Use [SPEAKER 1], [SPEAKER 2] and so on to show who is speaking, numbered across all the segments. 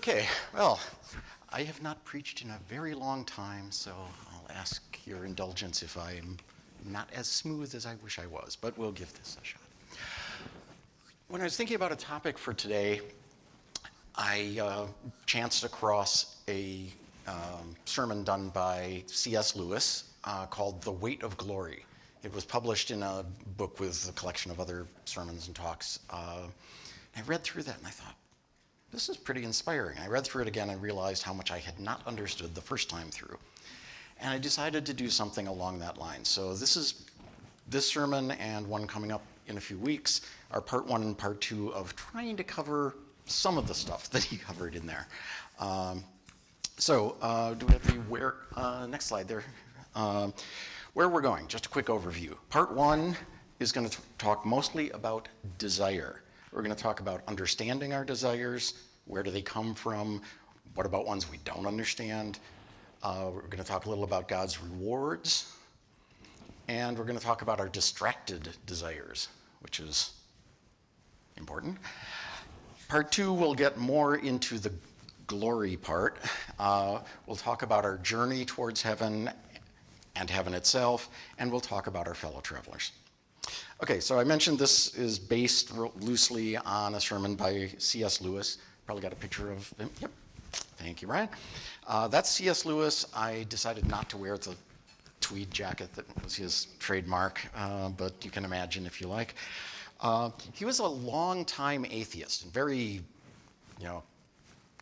[SPEAKER 1] Okay, well, I have not preached in a very long time, so I'll ask your indulgence if I'm not as smooth as I wish I was, but we'll give this a shot. When I was thinking about a topic for today, I chanced across a sermon done by C.S. Lewis called The Weight of Glory. It was published in a book with a collection of other sermons and talks. I read through that and I thought, this is pretty inspiring. I read through it again and realized how much I had not understood the first time through. And I decided to do something along that line. So this sermon and one coming up in a few weeks are part one and part two of trying to cover some of the stuff that he covered in there. Do we have the next slide there? Where we're going, just a quick overview. Part one is going to talk mostly about desire. We're going to talk about understanding our desires, where do they come from, what about ones we don't understand. We're going to talk a little about God's rewards, and we're going to talk about our distracted desires, which is important. Part two, we'll get more into the glory part. We'll talk about our journey towards heaven and heaven itself, and we'll talk about our fellow travelers. Okay, so I mentioned this is based loosely on a sermon by C.S. Lewis. Probably got a picture of him. Yep. Thank you, Ryan. That's C.S. Lewis. I decided not to wear the tweed jacket that was his trademark, but you can imagine if you like. He was a long-time atheist, very,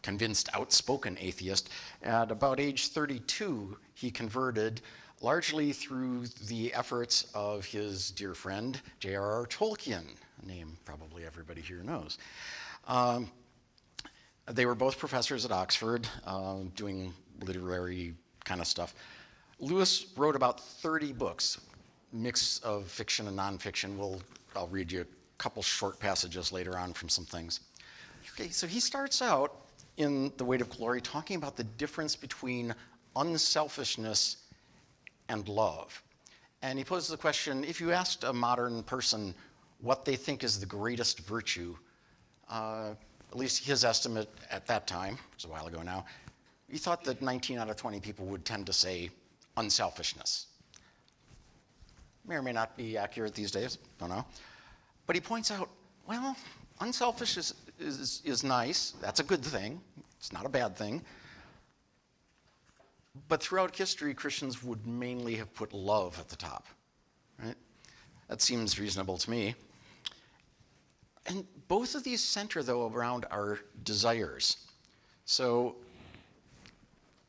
[SPEAKER 1] convinced, outspoken atheist. At about age 32, he converted, largely through the efforts of his dear friend, J.R.R. Tolkien, a name probably everybody here knows. They were both professors at Oxford, doing literary kind of stuff. Lewis wrote about 30 books, mix of fiction and nonfiction. I'll read you a couple short passages later on from some things. Okay, so he starts out in The Weight of Glory talking about the difference between unselfishness and love. And he poses the question, if you asked a modern person what they think is the greatest virtue, at least his estimate at that time, it was a while ago now, he thought that 19 out of 20 people would tend to say unselfishness. May or may not be accurate these days, don't know. But he points out, well, unselfish is nice, that's a good thing, it's not a bad thing. But throughout history, Christians would mainly have put love at the top, right? That seems reasonable to me. And both of these center, though, around our desires. So,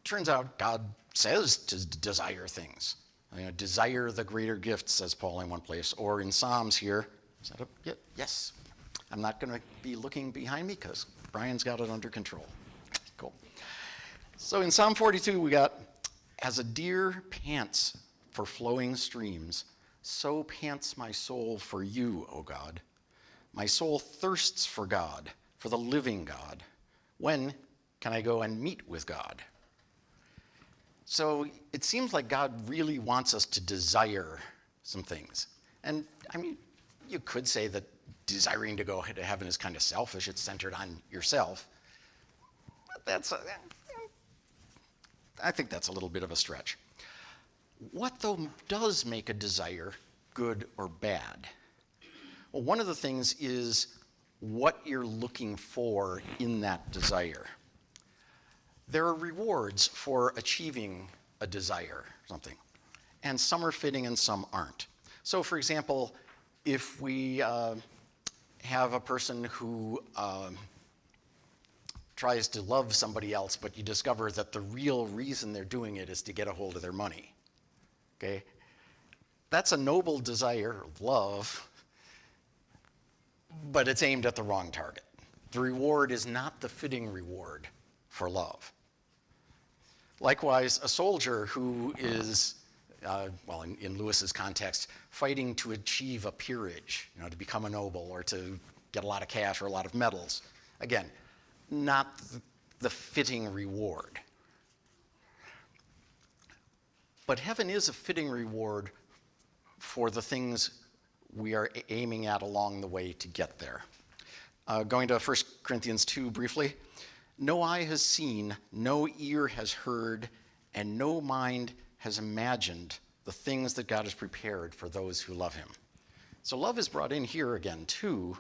[SPEAKER 1] turns out God says to desire things. Desire the greater gift, says Paul in one place. Or in Psalms here, is that yeah, yes. I'm not going to be looking behind me because Brian's got it under control. Cool. So in Psalm 42, we got, as a deer pants for flowing streams, so pants my soul for you, O God. My soul thirsts for God, for the living God. When can I go and meet with God? So it seems like God really wants us to desire some things. And I mean, you could say that desiring to go to heaven is kind of selfish. It's centered on yourself. But I think that's a little bit of a stretch. What, though, does make a desire good or bad? Well, one of the things is what you're looking for in that desire. There are rewards for achieving a desire, something, and some are fitting and some aren't. So, for example, if we have a person who tries to love somebody else, but you discover that the real reason they're doing it is to get a hold of their money, okay? That's a noble desire, love, but it's aimed at the wrong target. The reward is not the fitting reward for love. Likewise, a soldier who is, in Lewis's context, fighting to achieve a peerage, to become a noble or to get a lot of cash or a lot of medals. Again, not the fitting reward. But heaven is a fitting reward for the things we are aiming at along the way to get there. Going to 1 Corinthians 2 briefly. No eye has seen, no ear has heard, and no mind has imagined the things that God has prepared for those who love him. So love is brought in here again too,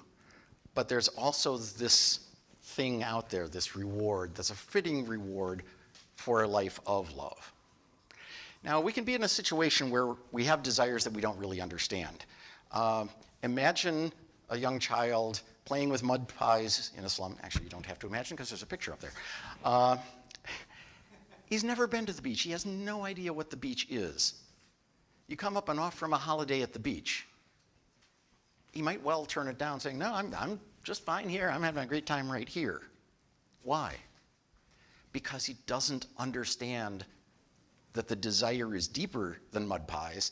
[SPEAKER 1] but there's also this thing out there, this reward, that's a fitting reward for a life of love. Now, we can be in a situation where we have desires that we don't really understand. Imagine a young child playing with mud pies in a slum. Actually, you don't have to imagine because there's a picture up there. He's never been to the beach. He has no idea what the beach is. You come up and offer him a holiday at the beach. He might well turn it down saying, no, I'm just fine here. I'm having a great time right here. Why? Because he doesn't understand that the desire is deeper than mud pies,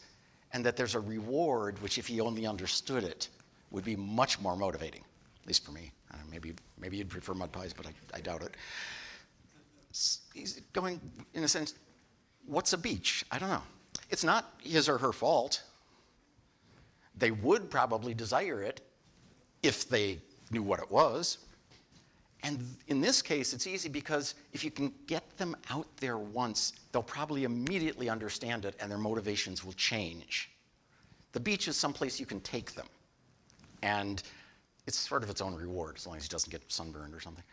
[SPEAKER 1] and that there's a reward which, if he only understood it, would be much more motivating, at least for me. Maybe you'd prefer mud pies, but I doubt it. He's going, in a sense, what's a beach? I don't know. It's not his or her fault. They would probably desire it if they knew what it was. And in this case, it's easy because if you can get them out there once, they'll probably immediately understand it and their motivations will change. The beach is someplace you can take them. And it's sort of its own reward, as long as he doesn't get sunburned or something.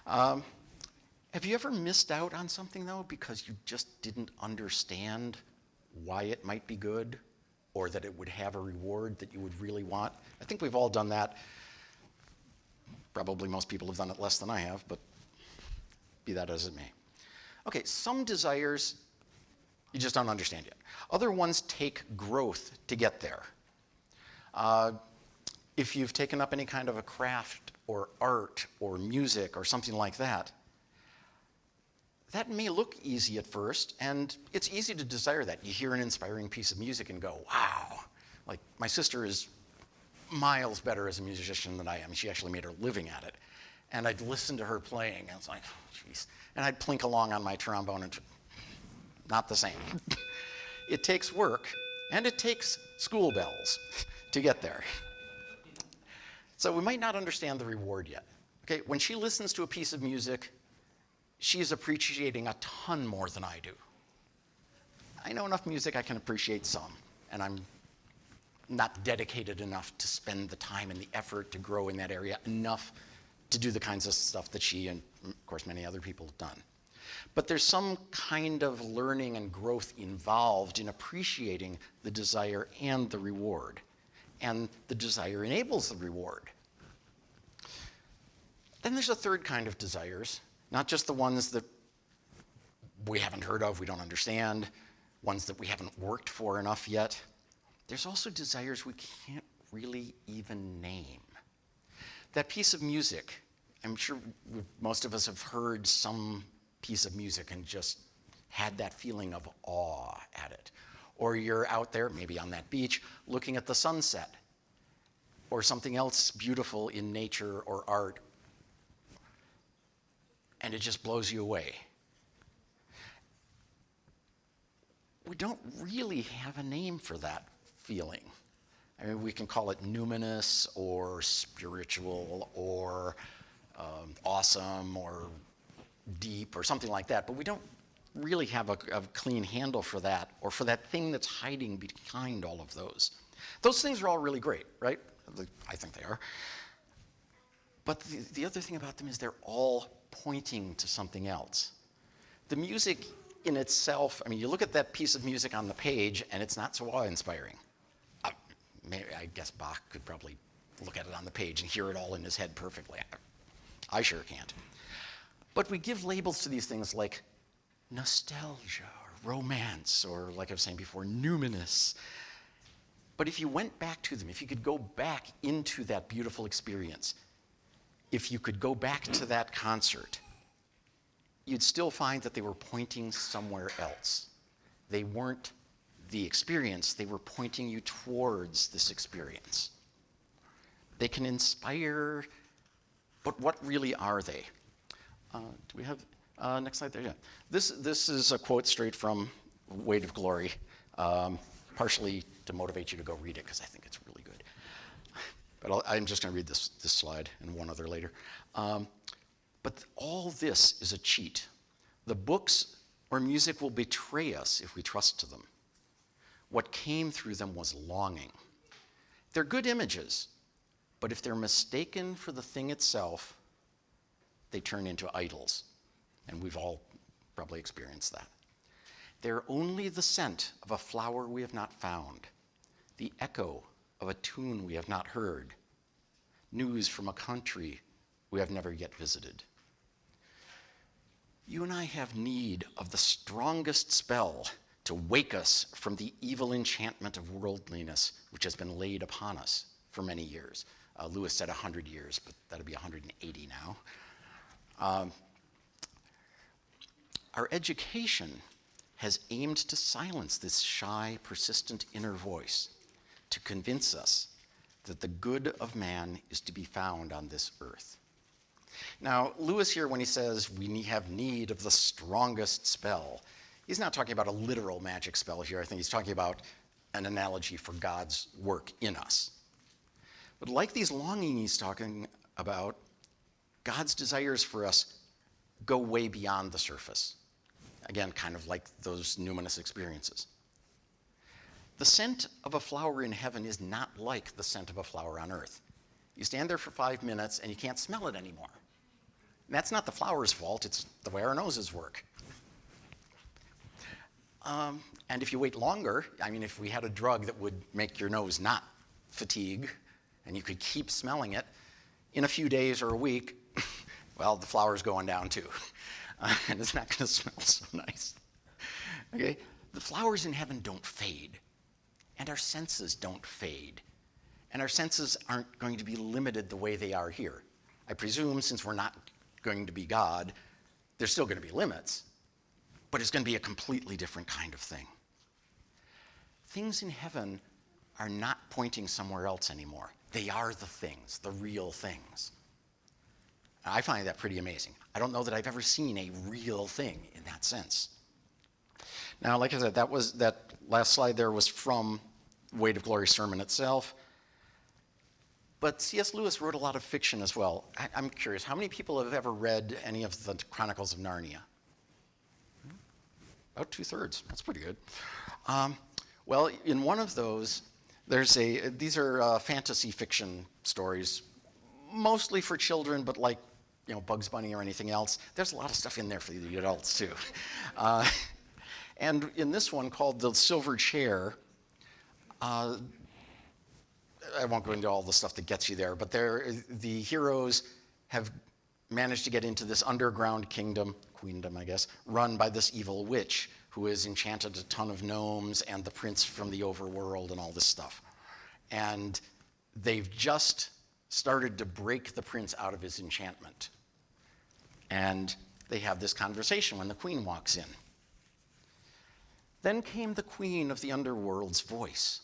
[SPEAKER 1] Have you ever missed out on something, though, because you just didn't understand why it might be good or that it would have a reward that you would really want? I think we've all done that. Probably most people have done it less than I have, but be that as it may. Okay, some desires you just don't understand yet. Other ones take growth to get there. If you've taken up any kind of a craft or art or music or something like that, that may look easy at first, and it's easy to desire that. You hear an inspiring piece of music and go, wow. Like, my sister is miles better as a musician than I am. She actually made her living at it. And I'd listen to her playing, and it's like, oh, jeez. And I'd plink along on my trombone, and not the same. It takes work, and it takes school bells to get there. So we might not understand the reward yet. Okay, when she listens to a piece of music, she's appreciating a ton more than I do. I know enough music, I can appreciate some, and I'm not dedicated enough to spend the time and the effort to grow in that area enough to do the kinds of stuff that she and, of course, many other people have done. But there's some kind of learning and growth involved in appreciating the desire and the reward. And the desire enables the reward. Then there's a third kind of desires, not just the ones that we haven't heard of, we don't understand, ones that we haven't worked for enough yet. There's also desires we can't really even name. That piece of music, I'm sure most of us have heard some piece of music and just had that feeling of awe at it. Or you're out there, maybe on that beach, looking at the sunset, or something else beautiful in nature or art, and it just blows you away. We don't really have a name for that feeling. I mean, we can call it numinous or spiritual or awesome or deep or something like that, but we don't really have a clean handle for that or for that thing that's hiding behind all of those. Those things are all really great, right? I think they are. But the other thing about them is they're all pointing to something else. The music in itself, I mean, you look at that piece of music on the page and it's not so awe-inspiring. I guess Bach could probably look at it on the page and hear it all in his head perfectly. I sure can't. But we give labels to these things like nostalgia or romance or, like I was saying before, numinous. But if you went back to them, if you could go back into that beautiful experience, if you could go back to that concert, you'd still find that they were pointing somewhere else. They weren't the experience, they were pointing you towards this experience. They can inspire, but what really are they? Do we have, next slide there? Yeah. This is a quote straight from Weight of Glory, partially to motivate you to go read it, because I think it's really good. But I'm just going to read this slide and one other later. But But all this is a cheat. The books or music will betray us if we trust to them. What came through them was longing. They're good images, but if they're mistaken for the thing itself, they turn into idols. And we've all probably experienced that. They're only the scent of a flower we have not found, the echo of a tune we have not heard, news from a country we have never yet visited. You and I have need of the strongest spell to wake us from the evil enchantment of worldliness which has been laid upon us for many years. Lewis said 100 years, but that'll be 180 now. Our education has aimed to silence this shy, persistent inner voice, to convince us that the good of man is to be found on this earth. Now, Lewis here, when he says we have need of the strongest spell, he's not talking about a literal magic spell here. I think he's talking about an analogy for God's work in us. But like these longings he's talking about, God's desires for us go way beyond the surface. Again, kind of like those numinous experiences. The scent of a flower in heaven is not like the scent of a flower on earth. You stand there for 5 minutes and you can't smell it anymore. And that's not the flower's fault, it's the way our noses work. And if you wait longer, I mean, if we had a drug that would make your nose not fatigue, and you could keep smelling it, in a few days or a week, well, the flower's going down too. And it's not going to smell so nice. Okay? The flowers in heaven don't fade, and our senses don't fade. And our senses aren't going to be limited the way they are here. I presume, since we're not going to be God, there's still going to be limits, but it's going to be a completely different kind of thing. Things in heaven are not pointing somewhere else anymore. They are the things, the real things. I find that pretty amazing. I don't know that I've ever seen a real thing in that sense. Now, like I said, that last slide there was from Weight of Glory sermon itself. But C.S. Lewis wrote a lot of fiction as well. I'm curious, how many people have ever read any of the Chronicles of Narnia? About 2/3. That's pretty good. Well, in one of those, these are fantasy fiction stories, mostly for children, but like, Bugs Bunny or anything else. There's a lot of stuff in there for the adults too. And in this one called The Silver Chair, I won't go into all the stuff that gets you there, but the heroes have managed to get into this underground queendom, I guess, run by this evil witch who has enchanted a ton of gnomes and the prince from the overworld and all this stuff. And they've just started to break the prince out of his enchantment. And they have this conversation when the queen walks in. Then came the queen of the underworld's voice,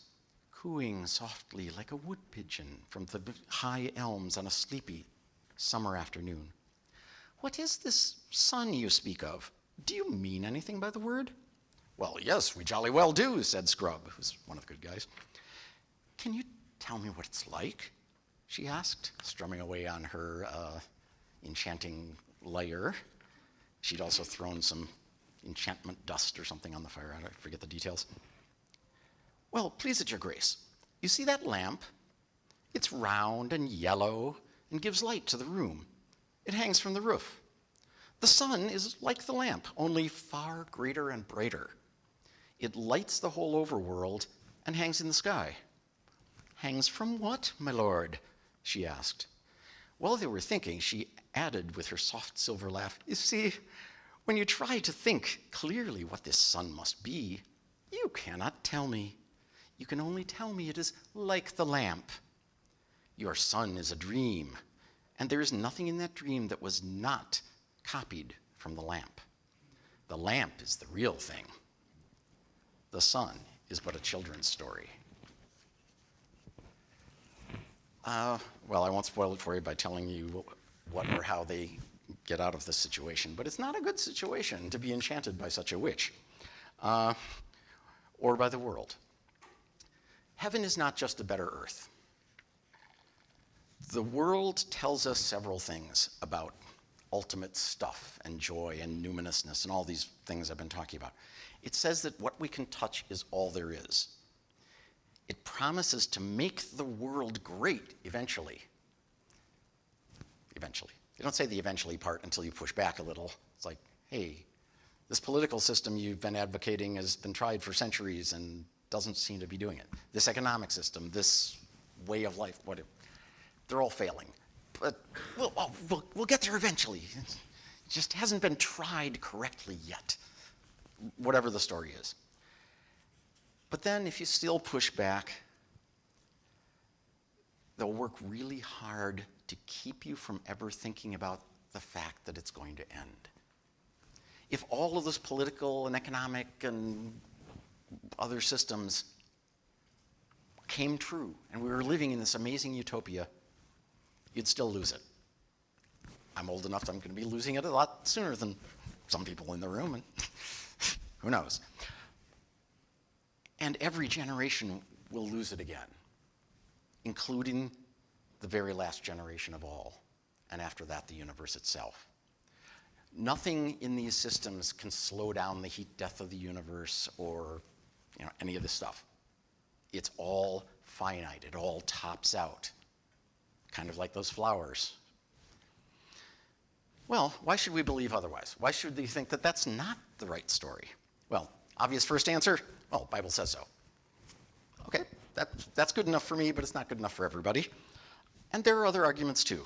[SPEAKER 1] cooing softly like a wood pigeon from the high elms on a sleepy summer afternoon. "What is this sun you speak of? Do you mean anything by the word?" "Well, yes, we jolly well do," said Scrub, who's one of the good guys. "Can you tell me what it's like?" she asked, strumming away on her enchanting lyre. She'd also thrown some enchantment dust or something on the fire. I forget the details. "Well, please it your grace, you see that lamp? It's round and yellow and gives light to the room. It hangs from the roof. The sun is like the lamp, only far greater and brighter. It lights the whole overworld and hangs in the sky." "Hangs from what, my lord?" she asked. While they were thinking, she added with her soft silver laugh, "You see, when you try to think clearly what this sun must be, you cannot tell me. You can only tell me it is like the lamp. Your sun is a dream, and there is nothing in that dream that was not copied from the lamp. The lamp is the real thing. The sun is but a children's story." Well, I won't spoil it for you by telling you what or how they get out of this situation, but it's not a good situation to be enchanted by such a witch, or by the world. Heaven is not just a better earth. The world tells us several things about ultimate stuff and joy and numinousness and all these things I've been talking about. It says that what we can touch is all there is. It promises to make the world great eventually. Eventually. You don't say the eventually part until you push back a little. It's like, hey, this political system you've been advocating has been tried for centuries and doesn't seem to be doing it. This economic system, this way of life, they're all failing. But we'll get there eventually. It just hasn't been tried correctly yet, whatever the story is. But then if you still push back, they'll work really hard to keep you from ever thinking about the fact that it's going to end. If all of those political and economic and other systems came true and we were living in this amazing utopia, you'd still lose it. I'm old enough that I'm going to be losing it a lot sooner than some people in the room, and who knows. And every generation will lose it again, including the very last generation of all, and after that, the universe itself. Nothing in these systems can slow down the heat death of the universe or any of this stuff. It's all finite. It all tops out, kind of like those flowers. Well, why should we believe otherwise? Why should we think that that's not the right story? Well, obvious first answer, well, the Bible says so. Okay, that's good enough for me, but it's not good enough for everybody. And there are other arguments too.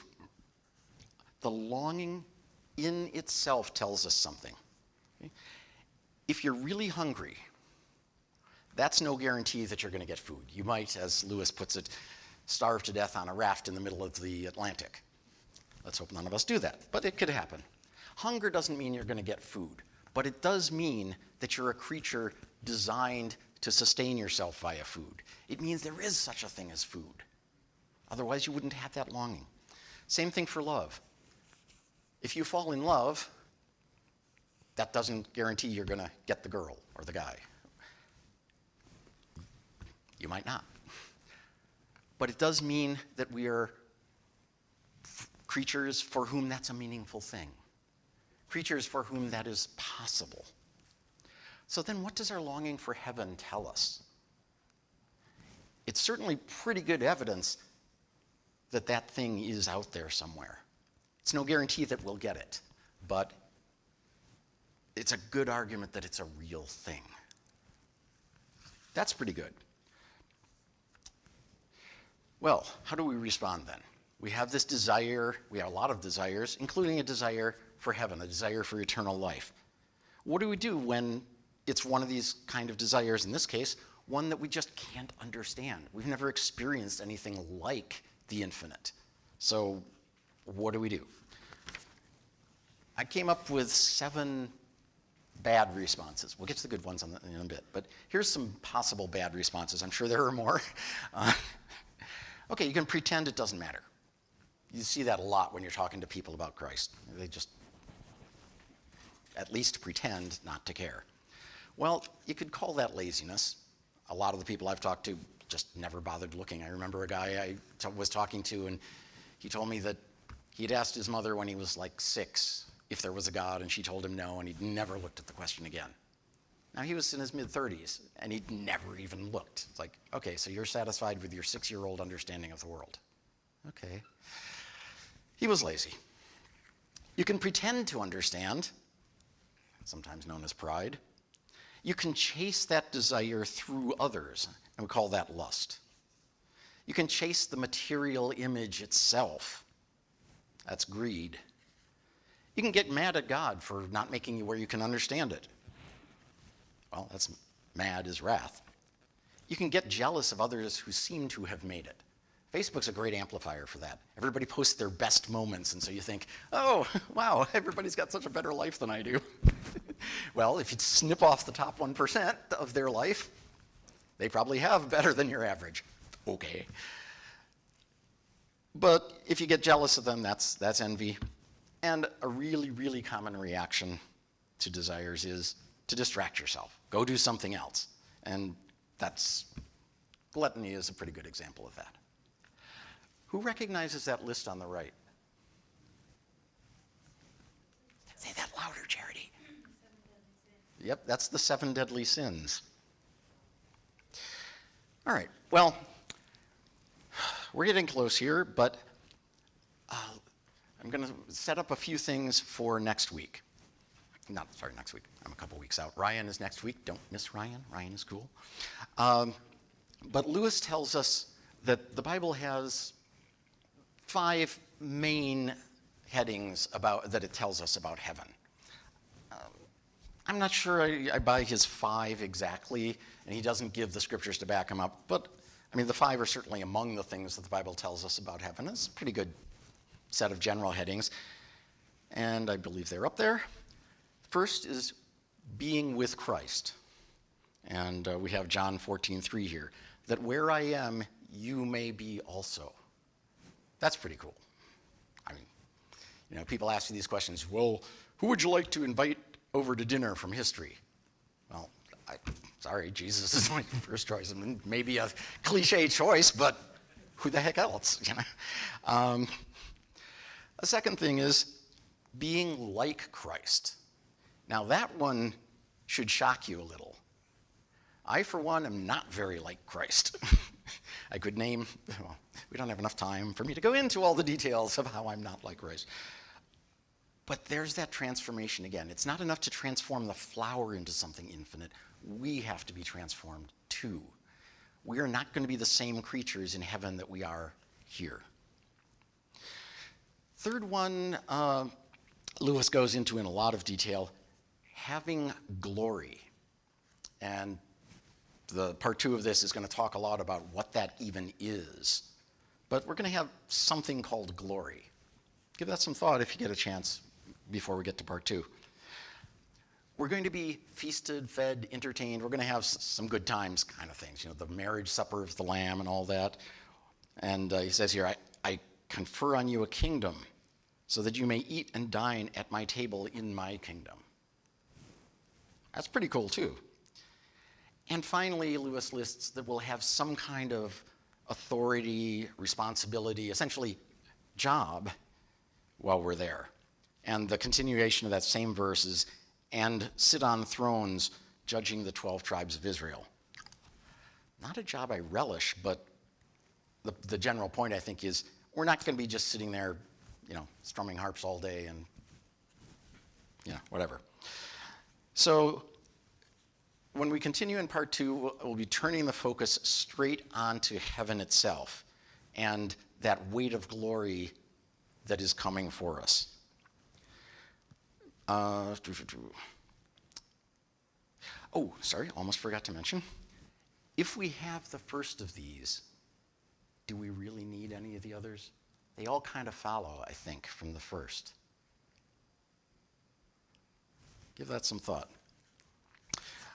[SPEAKER 1] The longing in itself tells us something. Okay? If you're really hungry, that's no guarantee that you're going to get food. You might, as Lewis puts it, starve to death on a raft in the middle of the Atlantic. Let's hope none of us do that, but it could happen. Hunger doesn't mean you're going to get food, but it does mean that you're a creature designed to sustain yourself via food. It means there is such a thing as food. Otherwise, you wouldn't have that longing. Same thing for love. If you fall in love, that doesn't guarantee you're going to get the girl or the guy. You might not. But it does mean that we are creatures for whom that's a meaningful thing. Creatures for whom that is possible. So then what does our longing for heaven tell us? It's certainly pretty good evidence that that thing is out there somewhere. It's no guarantee that we'll get it, but it's a good argument that it's a real thing. That's pretty good. Well, how do we respond then? We have this desire, we have a lot of desires, including a desire for heaven, a desire for eternal life. What do we do when it's one of these kind of desires, in this case, one that we just can't understand? We've never experienced anything like the infinite. So what do we do? I came up with 7 bad responses. We'll get to the good ones in a bit, but here's some possible bad responses. I'm sure there are more. Okay, you can pretend it doesn't matter. You see that a lot when you're talking to people about Christ. They just at least pretend not to care. Well, you could call that laziness. A lot of the people I've talked to just never bothered looking. I remember a guy I was talking to, and he told me that he'd asked his mother when he was like 6 if there was a God, and she told him no, and he'd never looked at the question again. Now, he was in his mid-30s, and he'd never even looked. It's like, okay, so you're satisfied with your 6-year-old understanding of the world. Okay. He was lazy. You can pretend to understand, sometimes known as pride. You can chase that desire through others, and we call that lust. You can chase the material image itself. That's greed. You can get mad at God for not making you where you can understand it. Well, that's mad is wrath. You can get jealous of others who seem to have made it. Facebook's a great amplifier for that. Everybody posts their best moments, and so you think, oh, wow, everybody's got such a better life than I do. Well, if you snip off the top 1% of their life, they probably have better than your average. Okay. But if you get jealous of them, that's envy. And a really, really common reaction to desires is to distract yourself. Go do something else. And gluttony is a pretty good example of that. Who recognizes that list on the right? Say that louder, Charity. Yep, that's the 7 deadly sins. All right, well, we're getting close here, but I'm going to set up a few things for next week. Next week. I'm a couple weeks out. Ryan is next week. Don't miss Ryan. Ryan is cool. But Lewis tells us that the Bible has 5 main headings that it tells us about heaven. I'm not sure I buy his 5 exactly, and he doesn't give the scriptures to back him up, but I mean, the 5 are certainly among the things that the Bible tells us about heaven. It's a pretty good set of general headings, and I believe they're up there. First is being with Christ, and we have John 14:3 here, that where I am, you may be also. That's pretty cool. I mean, people ask you these questions. Well, who would you like to invite over to dinner from history? Well, sorry, Jesus is my first choice. I mean, maybe a cliche choice, but who the heck else? A second thing is being like Christ. Now that one should shock you a little. I, for one, am not very like Christ. I could name, well, we don't have enough time for me to go into all the details of how I'm not like Christ. But there's that transformation again. It's not enough to transform the flower into something infinite. We have to be transformed too. We are not going to be the same creatures in heaven that we are here. Third one, Lewis goes into in a lot of detail, having glory. And the part 2 of this is going to talk a lot about what that even is. But we're going to have something called glory. Give that some thought if you get a chance before we get to part 2. We're going to be feasted, fed, entertained. We're going to have some good times kind of things, the marriage supper of the Lamb and all that. And he says here, I confer on you a kingdom so that you may eat and dine at my table in my kingdom. That's pretty cool too. And finally, Lewis lists that we'll have some kind of authority, responsibility, essentially job while we're there. And the continuation of that same verse is, and sit on thrones judging the 12 tribes of Israel. Not a job I relish, but the general point, I think, is we're not going to be just sitting there, strumming harps all day and, whatever. So when we continue in part 2, we'll be turning the focus straight onto heaven itself and that weight of glory that is coming for us. Oh, sorry, almost forgot to mention. If we have the first of these, do we really need any of the others? They all kind of follow, I think, from the first. Give that some thought.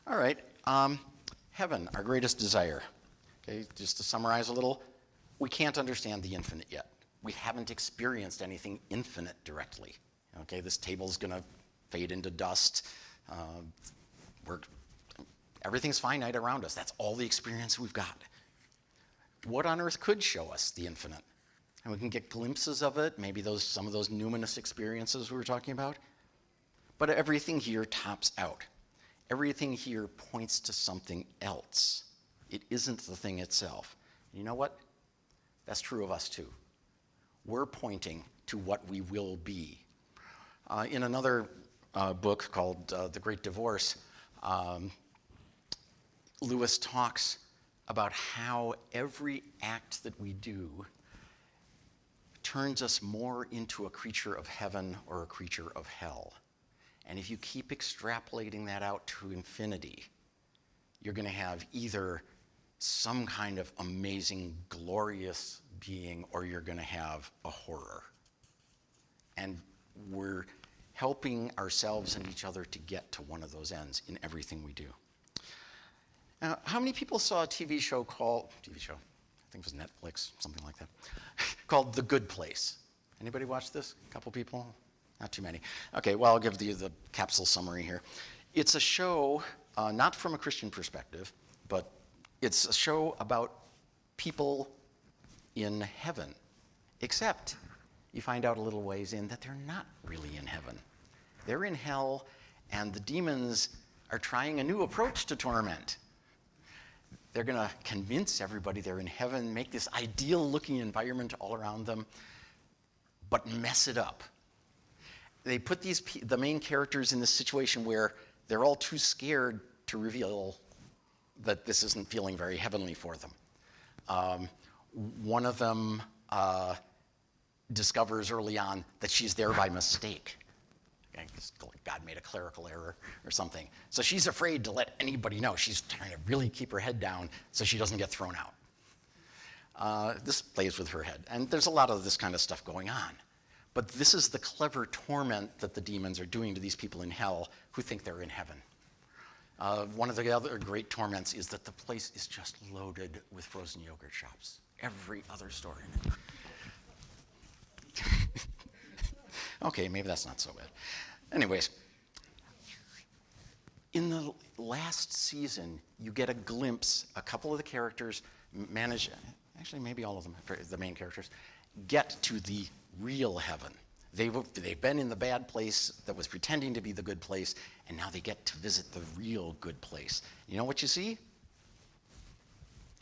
[SPEAKER 1] All right, heaven, our greatest desire. Okay, just to summarize a little, we can't understand the infinite yet. We haven't experienced anything infinite directly. Okay, this table's going to fade into dust. Everything's finite around us. That's all the experience we've got. What on earth could show us the infinite? And we can get glimpses of it, maybe some of those numinous experiences we were talking about. But everything here tops out. Everything here points to something else. It isn't the thing itself. And you know what? That's true of us too. We're pointing to what we will be. In another book called The Great Divorce, Lewis talks about how every act that we do turns us more into a creature of heaven or a creature of hell. And if you keep extrapolating that out to infinity, you're going to have either some kind of amazing, glorious being, or you're going to have a horror. And we're helping ourselves and each other to get to one of those ends in everything we do. Now, how many people saw a TV show, I think it was Netflix, something like that, called The Good Place? Anybody watch this? A couple people? Not too many. Okay, well, I'll give you the capsule summary here. It's a show, not from a Christian perspective, but it's a show about people in heaven, except you find out a little ways in that they're not really in heaven. They're in hell, and the demons are trying a new approach to torment. They're going to convince everybody they're in heaven, make this ideal-looking environment all around them, but mess it up. They put the main characters in this situation where they're all too scared to reveal that this isn't feeling very heavenly for them. One of them discovers early on that she's there by mistake. God made a clerical error or something. So she's afraid to let anybody know. She's trying to really keep her head down so she doesn't get thrown out. This plays with her head. And there's a lot of this kind of stuff going on. But this is the clever torment that the demons are doing to these people in hell who think they're in heaven. One of the other great torments is that the place is just loaded with frozen yogurt shops. Every other store in it. Okay, maybe that's not so bad. Anyways, in the last season, you get a glimpse, a couple of the characters manage, actually maybe all of them, the main characters, get to the real heaven. They've been in the bad place that was pretending to be the good place, and now they get to visit the real good place. You know what you see?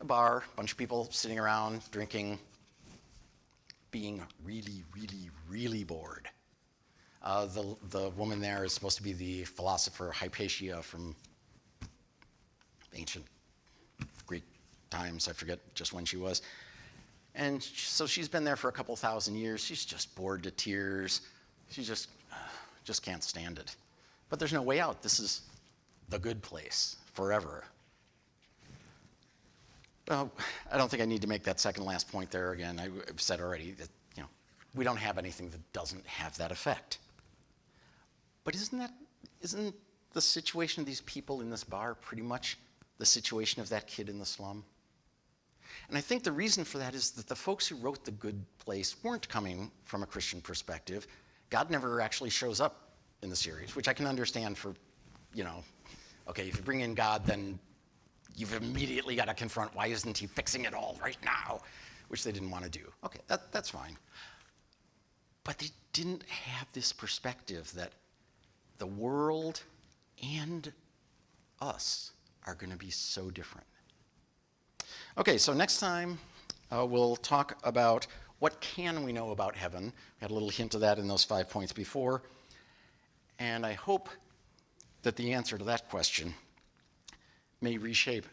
[SPEAKER 1] A bar, a bunch of people sitting around, drinking, being really, really, really bored. The woman there is supposed to be the philosopher Hypatia from ancient Greek times. I forget just when she was. And so she's been there for a couple thousand years. She's just bored to tears. She just can't stand it. But there's no way out. This is the good place forever. Well, I don't think I need to make that second last point there again. I've said already that we don't have anything that doesn't have that effect. But isn't the situation of these people in this bar pretty much the situation of that kid in the slum? And I think the reason for that is that the folks who wrote The Good Place weren't coming from a Christian perspective. God never actually shows up in the series, which I can understand for, okay, if you bring in God, then you've immediately got to confront why isn't he fixing it all right now, which they didn't want to do. Okay, that's fine. But they didn't have this perspective that the world and us are going to be so different. Okay, so next time we'll talk about what can we know about heaven. We had a little hint of that in those 5 points before. And I hope that the answer to that question may reshape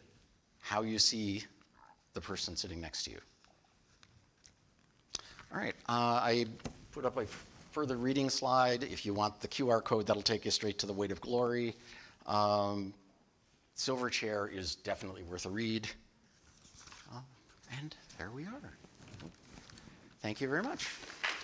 [SPEAKER 1] how you see the person sitting next to you. All right, I put up a further reading slide. If you want the QR code, that'll take you straight to the Weight of Glory. Silverchair is definitely worth a read. And there we are. Thank you very much.